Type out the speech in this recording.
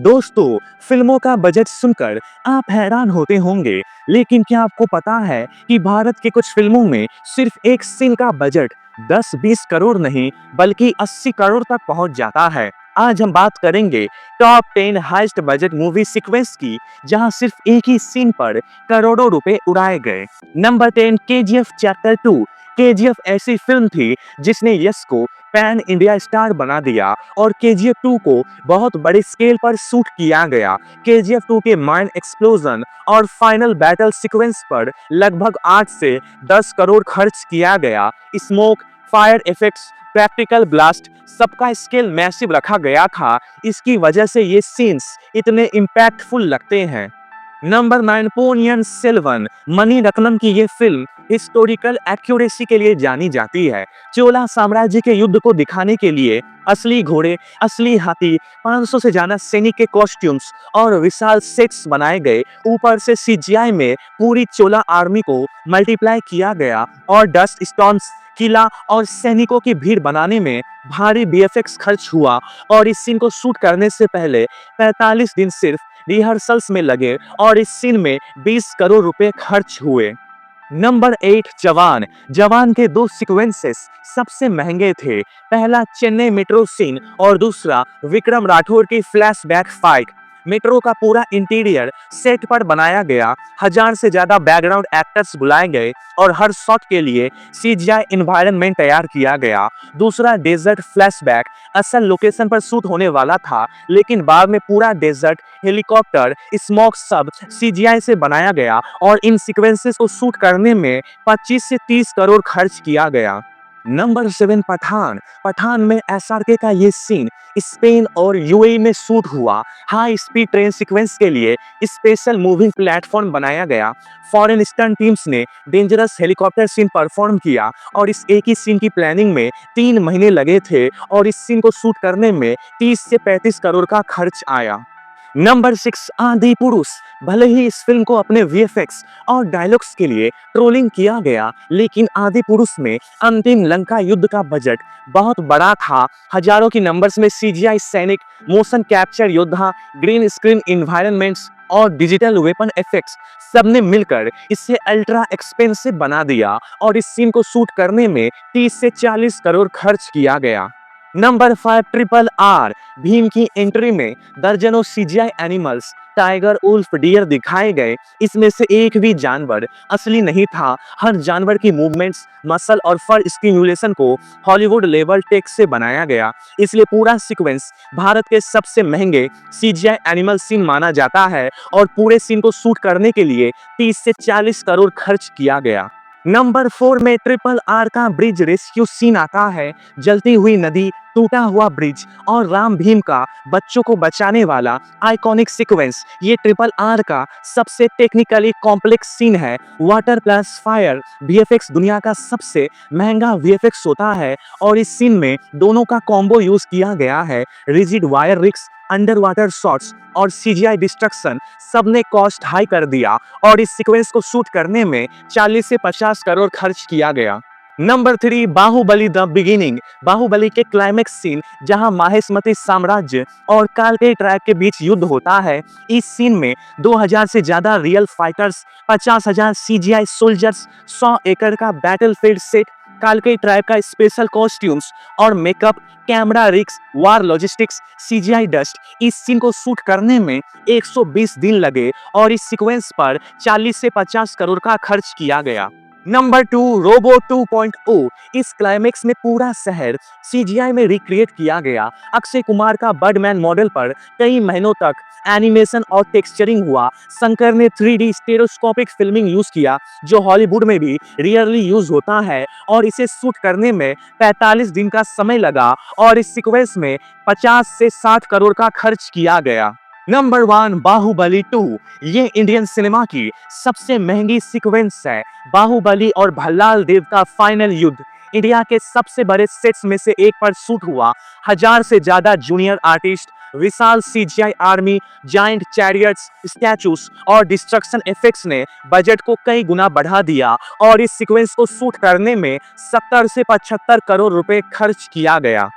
दोस्तों, फिल्मों का बजट सुनकर आप हैरान होते होंगे, लेकिन क्या आपको पता है कि भारत की कुछ फिल्मों में सिर्फ एक सीन का बजट 10-20 करोड़ नहीं बल्कि 80 करोड़ तक पहुंच जाता है। आज हम बात करेंगे top 10 highest budget movie sequence की, जहां सिर्फ एक ही सीन पर करोड़ों रुपए उड़ाए गए। Number 10, KGF chapter 2। केजीएफ ऐसी फिल्म थी जिसने यश को पैन इंडिया स्टार बना दिया और केजीएफ 2 को बहुत बड़े स्केल पर शूट किया गया। केजीएफ 2 के माइंड एक्सप्लोजन और फाइनल बैटल सीक्वेंस पर लगभग 8 से 10 करोड़ खर्च किया गया। Smoke, fire effects, practical blast, सबका स्केल मैसिव रखा गया था। इसकी वजह से ये सीन्स इतने इम्पैक्टफुल लगते हैं। नंबर 9, पोनियन सेल्वन। मणि रत्नम की ये फिल्म हिस्टोरिकल एक्यूरेसी के लिए जानी जाती है। चोला साम्राज्य के युद्ध को दिखाने के लिए असली घोड़े, असली हाथी, 500 से ज्यादा सैनिक के कॉस्ट्यूम्स और विशाल सेट्स बनाए गए। ऊपर से सीजीआई में पूरी चोला आर्मी को मल्टीप्लाई किया गया और डस्ट स्टॉर्म्स, किला और सैनिकों की भीड़ बनाने में भारी बीएफएक्स खर्च हुआ और इस सीन को शूट करने से पहले 45 दिन सिर्फ रिहर्सल्स में लगे और इस सीन में 20 करोड़ रुपए खर्च हुए। नंबर 8, जवान। जवान के दो सीक्वेंसेस सबसे महंगे थे। पहला चेन्नई मेट्रो सीन और दूसरा विक्रम राठौर की फ्लैशबैक फाइट। मेट्रो का पूरा इंटीरियर सेट पर बनाया गया, 1000 से ज्यादा बैकग्राउंड एक्टर्स बुलाए गए और हर शॉट के लिए सीजीआई एनवायरनमेंट तैयार किया गया। दूसरा डेजर्ट फ्लैशबैक असल लोकेशन पर शूट होने वाला था, लेकिन बाद में पूरा डेजर्ट, हेलीकॉप्टर, स्मोक सब सीजीआई से बनाया गया और इन सीक्वेंसेस को शूट करने में 25 से 30 करोड़ खर्च किया गया। नंबर 7, पठान। पठान में एसआरके का ये सीन स्पेन और यूएई में शूट हुआ। हाई स्पीड ट्रेन सीक्वेंस के लिए स्पेशल मूविंग प्लेटफॉर्म बनाया गया। फॉरेन स्टंट टीम्स ने डेंजरस हेलीकॉप्टर सीन परफॉर्म किया और इस एक ही सीन की प्लानिंग में 3 महीने लगे थे और इस सीन को शूट करने में 30 से 35 करोड़ का खर्च आया। नंबर 6, आदि पुरुष। भले ही इस फिल्म को अपने वीएफएक्स और डायलॉग्स के लिए ट्रोलिंग किया गया, लेकिन आदि पुरुष में अंतिम लंका युद्ध का बजट बहुत बड़ा था। हजारों की नंबर्स में सीजीआई सैनिक, मोशन कैप्चर योद्धा, ग्रीन स्क्रीन एनवायरनमेंट्स और डिजिटल वेपन इफेक्ट्स सबने मिलकर इसे अल्ट्रा एक्सपेंसिव बना दिया और इस सीन को शूट करने में 30 से 40 करोड़ खर्च किया गया। Number 5, triple R. भीम की एंट्री में दर्जनों CGI animals, tiger, wolf, deer दिखाए गए। इसमें से एक भी जानवर असली नहीं था। हर जानवर की मूवमेंट्स, मसल और फर स्टिम्युलेशन को हॉलीवुड लेवल टेक से बनाया गया, इसलिए पूरा सीक्वेंस भारत के सबसे महंगे सीजीआई एनिमल सीन माना जाता है और पूरे सीन को शूट करने के लिए 30 से 40 करोड़ खर्च किया गया। नंबर 4 में ट्रिपल आर का ब्रिज रेस्क्यू सीन आता है। जलती हुई नदी, टूटा हुआ ब्रिज और राम भीम का बच्चों को बचाने वाला आइकॉनिक सीक्वेंस ये ट्रिपल आर का सबसे टेक्निकली कॉम्प्लेक्स सीन है। वाटर प्लस फायर वीएफएक्स दुनिया का सबसे महंगा वीएफएक्स होता है और इस सीन में दोनों का कॉम्बो यूज किया गया है। Rigid wire rigs, under water shots और सीजीआई डिस्ट्रक्शन सबने कॉस्ट हाई कर दिया और इस सीक्वेंस को शूट करने में 40 से 50 करोड़ खर्च किया गया। Number 3, Baahubali the beginning. Baahubali के क्लाइमेक्स सीन जहां माहेशमती साम्राज्य और कालके ट्राइब के बीच युद्ध होता है। इस सीन में 2000 से ज्यादा रियल फाइटर्स, 50,000 सीजीआई सोल्जर्स, 100 एकड़ का बैटलफील्ड सेट, कालके ट्राइब का स्पेशल कॉस्ट्यूम्स और मेकअप, कैमरा रिग्स, वार लॉजिस्टिक्स, सीजीआई डस्ट, इस सीन को शूट करने में 120 दिन लगे और इस सीक्वेंस पर 40 से 50 करोड़ का खर्च किया गया। Number 2, robo 2.0। इस क्लाइमेक्स में पूरा शहर सीजीआई में रिक्रिएट किया गया। अक्षय कुमार का बर्डमैन मॉडल पर कई महीनों तक एनिमेशन और टेक्सचरिंग हुआ। शंकर ने 3D स्टेरोस्कोपिक फिल्मिंग यूज किया, जो हॉलीवुड में भी रियरली यूज होता है और इसे शूट करने में 45 दिन का समय लगा और इस सीक्वेंस में 50 से 60 करोड़ का खर्च किया गया। नंबर 1, बाहुबली 2। ये इंडियन सिनेमा की सबसे महंगी सीक्वेंस है। बाहुबली और भल्लाल देव का फाइनल युद्ध इंडिया के सबसे बड़े सेट्स में से एक पर शूट हुआ। 1000 से ज्यादा जूनियर आर्टिस्ट, विशाल CGI army, giant chariots, statues और डिस्ट्रक्शन इफेक्ट्स ने बजट को कई गुना बढ़ा दिया और इस सीक्वेंस को शूट करने में 70 से 75 करोड़ रुपए खर्च किया गया।